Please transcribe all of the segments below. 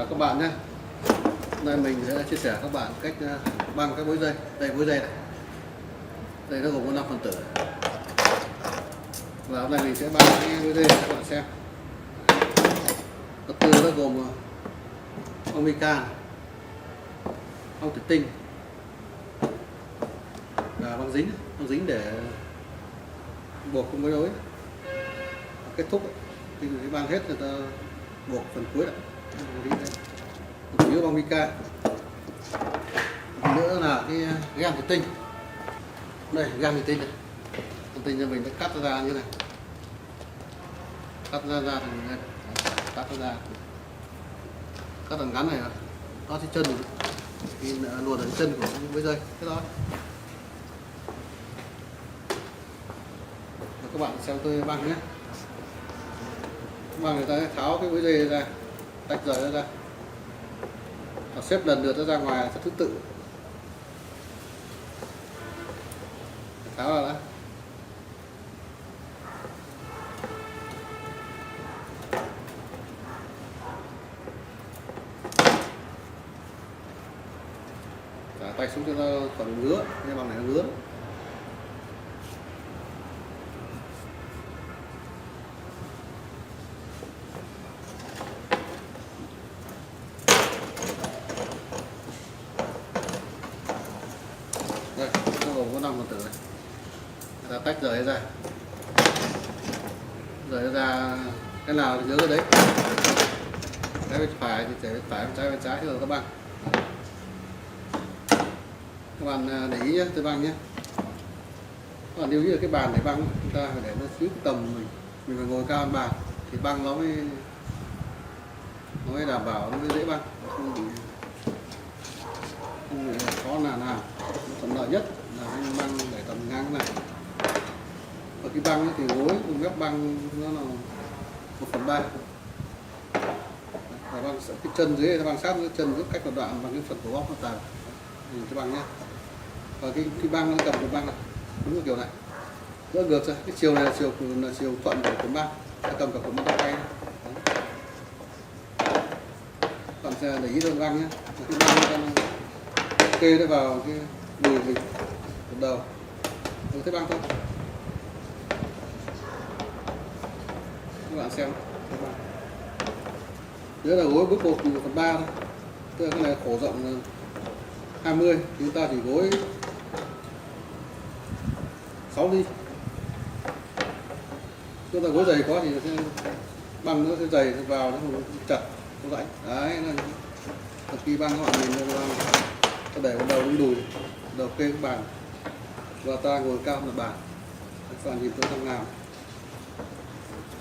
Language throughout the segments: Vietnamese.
Chào các bạn nhé. Hôm nay mình sẽ chia sẻ các bạn cách băng các bối dây. Đây bối dây này. Đây nó gồm có 5 phần tử. Và hôm nay mình sẽ băng cái bối dây cho các bạn xem. Vật tư nó gồm ong mica, ong thủy tinh và băng dính để buộc cùng với nối. Kết thúc khi cái băng hết người ta buộc phần cuối lại. Chủ yếu băng mica. Nữa là cái gan thủy tinh. Đây gan thủy tinh này. Thủy tinh cho mình đã cắt ra như này, cắt ra thành này. Cắt ra, cắt thành ngắn này, nó cái chân thì luồn ở chân của cái dây thế đó. Và các bạn xem tôi băng nhé. Băng người ta tháo cái bối dây ra, tách rời nó ra, và xếp lần lượt nó ra ngoài theo thứ tự. Tháo ra đã. Thả tay xuống cho nó còn ngứa, cái bằng này nó ngứa. Đây, nó gồm có 5 phần tử này. Ta tách rời ra. Rời ra cái nào thì nhớ cái đấy. Cái bên phải thì để bên phải, bên trái thì các băng. Các bạn để ý nhé, tôi băng nhé. Các bạn lưu ý là cái bàn để băng chúng ta phải để nó dưới cái tầm mình phải ngồi cao hơn bàn thì băng nó mới đảm bảo, nó mới dễ băng, không bị khó nào. Thuận lợi nhất là anh băng để tầm ngang này. Và cái băng thì gối cùng mép băng nó là 1/3. Và băng sẽ cái chân dưới băng sát cái chân rất cách một đoạn bằng cái phần của góc nó tàn. Nhìn cái băng nhé. Và cái băng nó cầm cái băng này đúng là kiểu này, đỡ ngược ra. Cái chiều này là chiều thuận của cuốn băng, ta cầm cả cuốn băng tay. Bạn sẽ để ý đường băng nhé. Cái băng kê nó vào cái đùi mình một đầu, được thấy băng không? Các bạn xem băng. Nhớ là gối bước 1/3 thôi, tức là cái này khổ rộng 20 thì chúng ta chỉ gối 6 ly. Chúng ta gối dày quá thì băng nó sẽ dày vào, nó không chặt, không rãnh. Đấy là khi băng các bạn nhìn băng, ta để đầu lên đùi, đầu kê cái bàn và ta ngồi cao hơn bàn. Các bạn nhìn tôi đang làm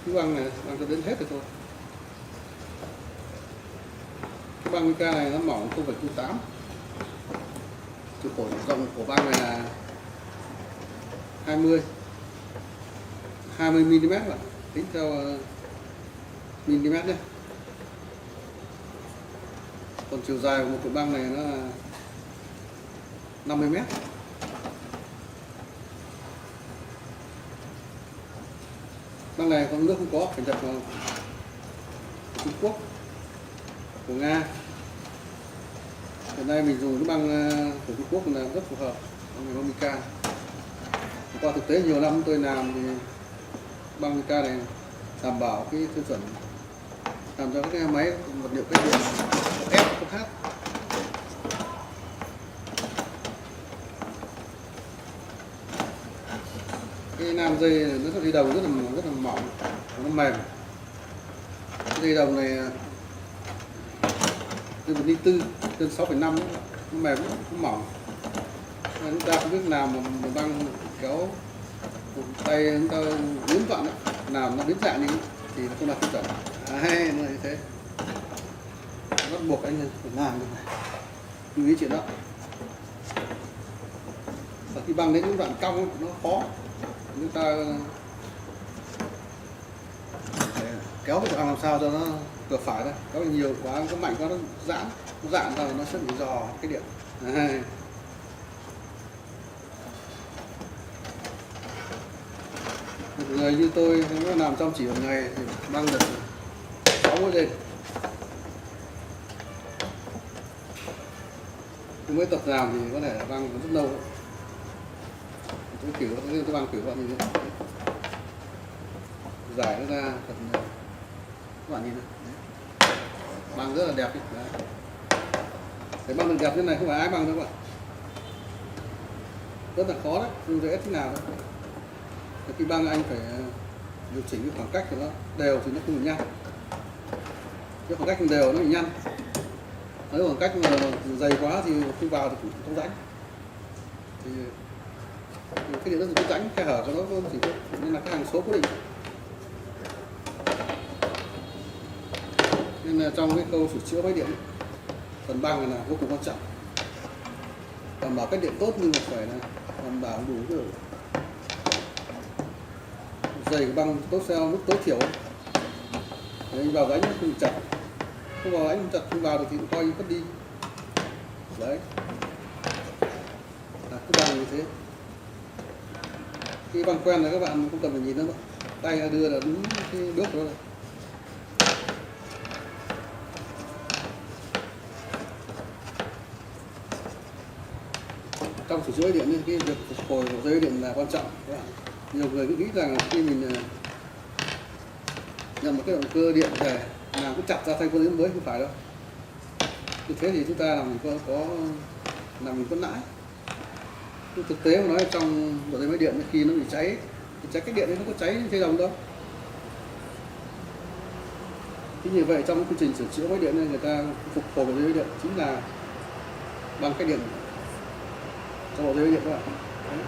cái băng này, băng cho đến hết rồi thôi. Cái băng mica này nó mỏng 0,08. Chiều khổ rộng của băng này là 20 mm bạn, tính theo mm nhé. Còn chiều dài của một cái băng này nó là 50 m. Băng này con nước không có, phải nhập vào Trung Quốc, của Nga. Hiện nay mình dùng cái băng của Trung Quốc là rất phù hợp, băng mica. Qua thực tế nhiều năm tôi làm thì băng mica này đảm bảo cái tiêu chuẩn, làm cho cái máy vật liệu cách điện F không hát. Cái nam dây nó có dây đồng rất là mỏng, nó mềm. Cái dây đồng này từ 1,4 trên 6,5, nó mềm, nó mỏng. Chúng ta không biết làm một băng kéo một tay chúng ta uốn vặn làm nó biến dạng như thì nó không đạt tiêu chuẩn. Đấy, nó như thế. Bắt buộc anh phải làm như này, lưu ý chuyện đó. Và khi băng đến những đoạn cong nó khó, chúng ta kéo cái làm sao cho nó vừa phải thôi. Kéo nhiều quá, có mạnh quá nó giãn ra nó sẽ bị dò cái điện. Đấy. Một người như tôi nó làm chăm chỉ một ngày thì băng được 6 mối dây. mới tập làm thì có thể là băng rất lâu đấy. Cái kiểu cái băng kiểu bạn nhìn thấy giải nó ra thật các bạn nhìn này, băng rất là đẹp đấy. Cái băng được đẹp như này không phải ai băng đâu các bạn, rất là khó đấy, không dễ thế nào đâu. Khi băng anh phải điều chỉnh cái khoảng cách của nó đều thì nó không bị nhăn, cái khoảng cách không đều nó bị nhăn. Nếu khoảng cách mà dày quá thì khi vào thì cũng không rãnh, thì cái điện nó cũng rãnh, khe hở của nó chỉ có nên là cái hàng số cố định. Nên là trong cái khâu sửa chữa máy điện, phần băng là vô cùng quan trọng. Đảm bảo cách điện tốt nhưng mà phải là đảm bảo đủ cái dày của băng tốt theo mức tối thiểu. Để anh vào rãnh nó không chặt, không vào rãnh không chặt, không vào được thì cũng coi như mất đi. Đấy, là cứ băng như thế. Khi băng quen là các bạn không cần phải nhìn nữa, tay đưa là đúng cái bước đó rồi. Trong sửa chữa điện, cái việc phục hồi của dây điện là quan trọng các bạn. Nhiều người cứ nghĩ rằng khi mình nhận một cái động cơ điện về làm cứ chặt ra thay con mới, không phải đâu. Như thế thì chúng ta làm mình có làm mình có lãi. Nhưng thực tế mà nói trong bộ dây máy điện khi nó bị cháy thì cháy cái điện ấy nó có cháy dây đồng đâu. Thì như vậy trong quy trình sửa chữa máy điện này, người ta phục hồi bộ dây máy điện chính là bằng cái điện trong bộ dây máy điện các bạn. Đấy.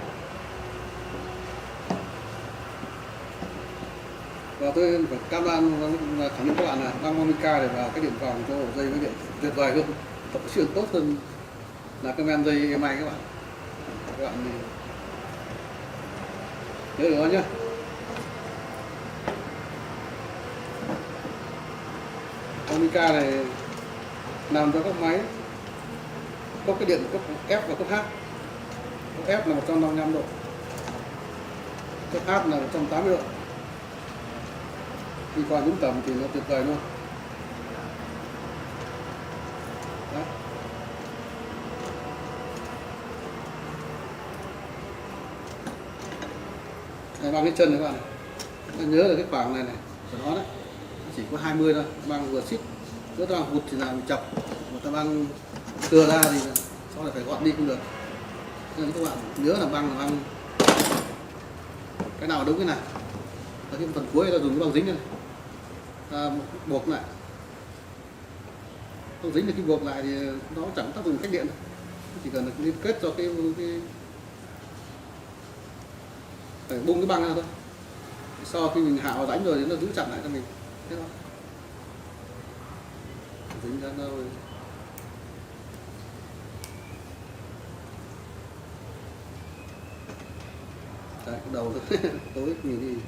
Và tôi phải cam đoan và khẳng định các bạn là băng Monica để vào cái điện vòng cho bộ dây máy điện tuyệt vời hơn, thậm chí tốt hơn là cái men dây EMI các bạn. Các bạn nhớ được không nhá. Monica này làm cho các máy có cái điện cấp F và cấp H. Cấp F là 155 độ, cấp H là 180 độ. Khi qua đúng tầm thì nó tuyệt vời luôn. Đấy. Đây, bằng cái chân này các bạn này. Tôi nhớ là cái khoảng này của nó đấy chỉ có 20 thôi, băng vừa xít, nếu ta băng hụt thì là bị chập, mà ta băng thừa ra thì sau này phải gọn đi cũng được. Nên các bạn nhớ là băng cái nào đúng cái nào. Ở cái phần cuối ta dùng cái băng dính này, buộc lại, băng dính thì khi buộc lại thì nó chẳng tác dụng cách điện đâu, chỉ cần là liên kết cho cái phải bung cái băng ra thôi. Sau khi mình hạ vào rãnh rồi thì nó giữ chặt lại cho mình, thế thôi. Dính ra rồi. Đấy, cái đầu thôi. Tối nhìn đi.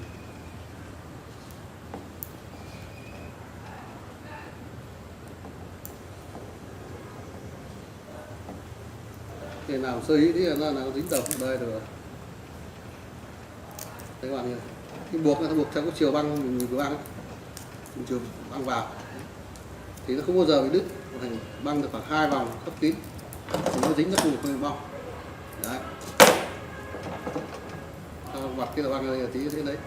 Cái nào sơ ý thì nó dính đầu đây rồi. Đấy các bạn nhìn, cái buộc nó buộc theo cái chiều băng mình vừa băng, mình chiều băng vào thì nó không bao giờ bị đứt, thành băng được khoảng 2 vòng khép kín thì nó dính, nó không bị bong. Đấy, vặt cái đầu băng này tí thế đấy.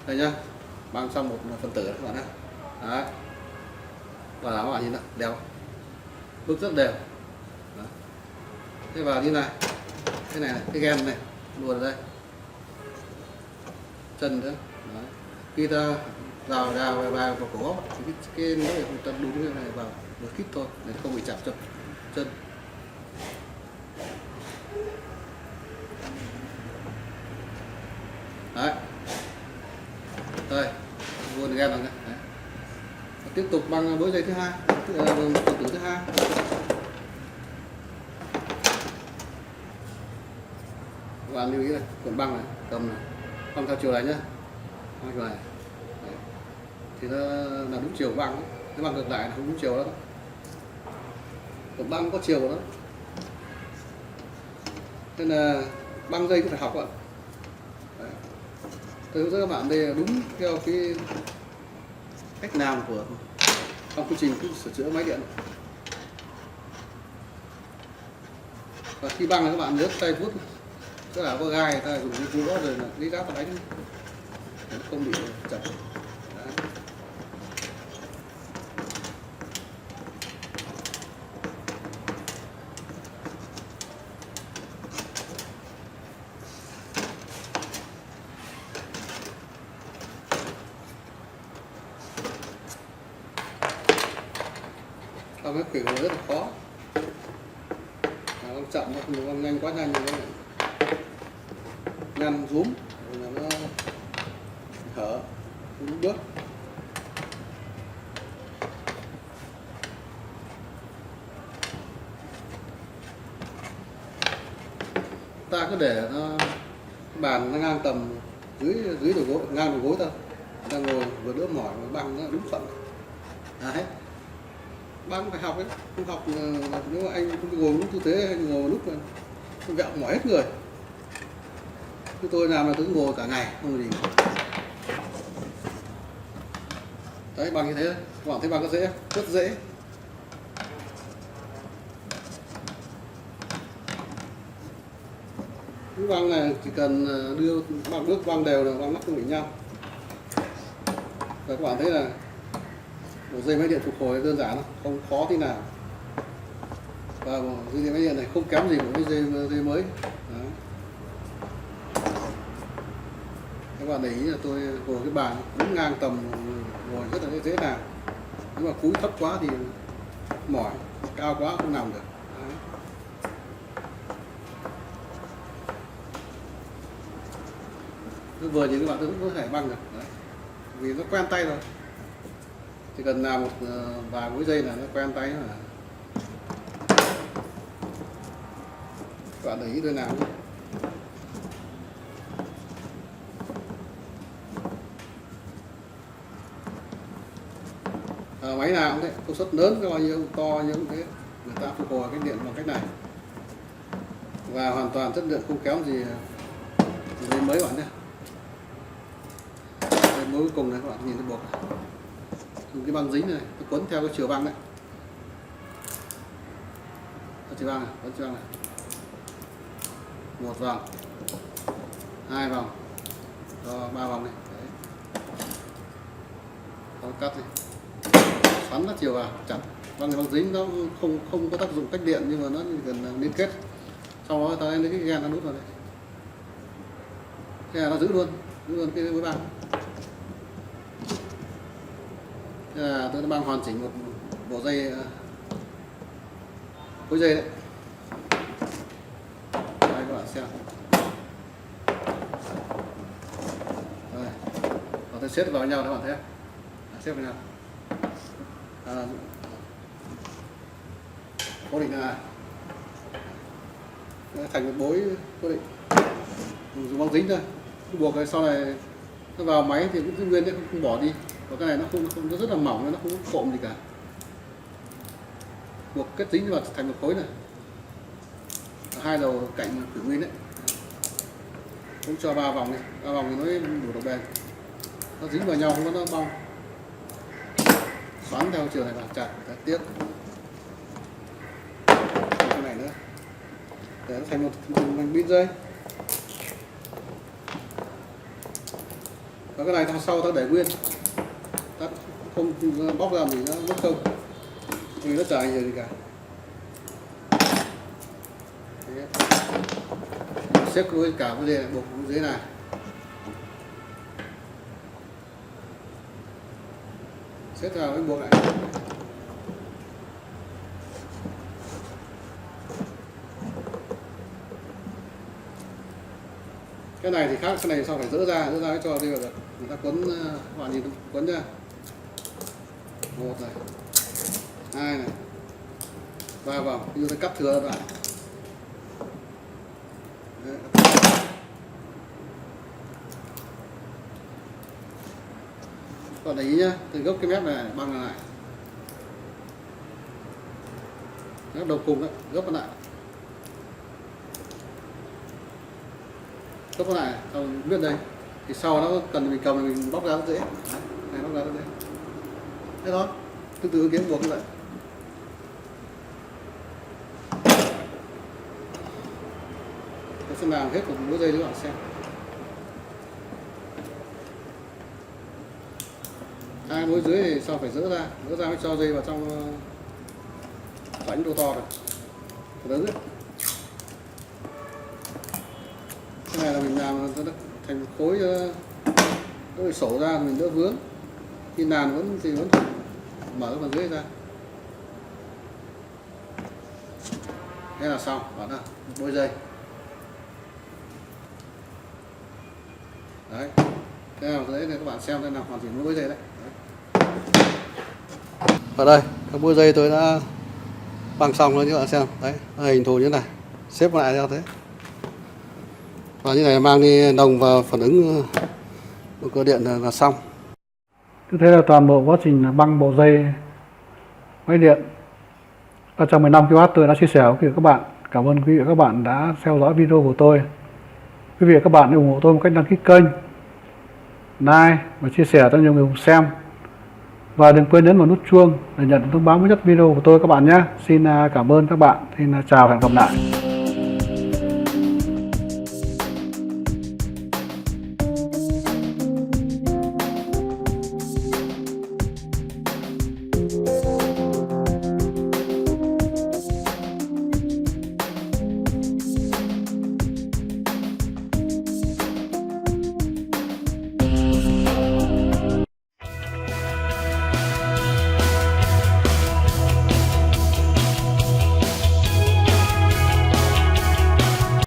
Đây nhá, băng xong một phần tử các bạn nhé. Đấy, và các bạn nhìn nào, đều, bước rất đều. Đấy. Thế vào như này, cái này, cái gen này luồn ở đây, chân nữa. Đấy. Khi ta vào cổ thì cái nó để ta đúng như này vào một kít thôi để không bị chạm chập chân. Đấy, đây luôn gen rồi này. Đấy. Tiếp tục bằng bước dây thứ hai, phần tử thứ hai. Các bạn lưu ý này, cuộn băng này, cầm này, băng theo chiều này nhá, băng chiều này. Đấy. Thì nó là đúng chiều băng, cái băng ngược lại là không đúng chiều đó. Cuộn băng có chiều của nó, nên là băng dây cũng phải học ạ. Tôi hướng dẫn các bạn đây là đúng theo cái cách làm của trong quy trình sửa chữa máy điện. Và khi băng các bạn nhớ tay vuốt, tức là có gai ta dùng cái cú đó rồi là cái gác ta đánh nó không bị chặt. Đấy. Trong cái kiểu rất là khó, nó chậm nó không được nhanh quá nhanh như thế này, ngăn rúm rồi là nó hở đúng bước. Ta cứ để nó bàn nó ngang tầm dưới dưới đầu gối, ngang đầu gối ta ngồi vừa đỡ mỏi mà băng nó đúng phận. Đấy, băng phải học ấy, không học nếu mà anh không ngồi lúc tư thế hay ngồi lúc là vẹo mỏi hết người. Chứ tôi làm là tôi ngồi cả ngày không gì. Đấy, băng như thế các bạn thấy băng có dễ, rất dễ. Cái băng này chỉ cần đưa băng bước băng đều là băng mắc không bị nhau. Và các bạn thấy là một dây máy điện phục hồi đơn giản không khó tí nào. Và dây máy điện này không kém gì của cái dây mới. Đấy. Các bạn để ý là tôi ngồi cái bàn đúng ngang tầm, ngồi rất là dễ làm. Nếu mà cúi thấp quá thì mỏi, cao quá không nằm được. Đấy. Cứ vừa nhìn các bạn cũng có thể băng được. Đấy. Vì nó quen tay rồi, chỉ cần làm một vài mũi dây là nó quen tay là các bạn để ý tôi làm. Máy nào cũng thế, công suất lớn bao nhiêu to như thế người ta phục hồi cái điện bằng cách này và hoàn toàn chất lượng không kém gì dây mới bạn nhé. Dây mới cuối cùng này các bạn nhìn thấy buộc này, dùng cái băng dính này tôi quấn theo cái chiều băng đấy, chiều băng này, quấn chiều băng này, một vòng, hai vòng, ba vòng này, cắt này, xoắn nó chiều vào chặt. Băng dính nó không có tác dụng cách điện nhưng mà nó cần liên kết. Sau đó ta lấy cái gan nó nút vào đây, thế là nó giữ luôn cái với băng. Thế là tôi đã băng hoàn chỉnh một bộ dây khối dây đấy. Đây các bạn xem. Rồi, và tôi xếp vào nhau các bạn thấy, xếp vào nhau. Cố định là thành một bối cố định, dùng băng dính thôi, buộc cái sau này nó vào máy thì cũng giữ nguyên đấy, không bỏ đi. Và cái này nó không nó rất là mỏng, nó không có cộm gì cả, buộc kết dính vào thành một khối này, hai đầu cạnh khử nguyên đấy, cũng cho 3 vòng đi, 3 vòng thì nó đủ độ bền, nó dính vào nhau không có nó bong. Xoắn theo chiều này vào chặt tiếp cái này nữa để nó thành một mảnh pin dây. Và cái này thằng sau ta để nguyên, ta không bóc ra thì nó mất công vì nó chả ảnh hưởng gì cả. Xếp với cả cái dây buộc dưới này. Xếp vào cái buộc lại. Cái này thì khác, cái này sau phải dỡ ra cho đi vào được. Người ta quấn, các bạn nhìn quấn ra. Một này, hai này, ba vòng, như ta cắt thừa ra lại. Đấy. Còn để ý nhá, từ gốc cái mép này băng lại, mép đầu cùng đấy, gấp lại, gấp lại, xong viết đây, thì sau nó cần mình cầm mình bóc ra rất dễ, này bóc ra rất dễ, thế đó, từ từ kiếm buộc như vậy. xem nào hết một mỗi giây nữa bạn xem. Hai mối dưới thì sau phải dỡ ra mới cho dây vào trong bánh đồ to này, lớn đấy. Cái này là mình làm nó thành khối đỡ sổ ra mình đỡ vướng, khi nàn vẫn mở cái phần dưới ra. Thế là xong bạn ạ, mỗi giây. Đấy, thế nào đấy thì các bạn xem thế nào hoàn chỉnh mỗi giây đấy. Ở đây các mỗi giây tôi đã băng xong rồi, các bạn xem đấy, hình thù như thế này, xếp lại theo thế. Và như này mang đi đồng vào phản ứng của cơ điện là xong. Cứ thế là toàn bộ quá trình băng bộ dây máy điện 315 kW tôi đã chia sẻ với quý vị các bạn. Cảm ơn quý vị và các bạn đã theo dõi video của tôi. Quý vị và các bạn hãy ủng hộ tôi một cách đăng ký kênh, like và chia sẻ cho nhiều người cùng xem. Và đừng quên nhấn vào nút chuông để nhận thông báo mới nhất video của tôi các bạn nhé. Xin cảm ơn các bạn. Xin chào và hẹn gặp lại.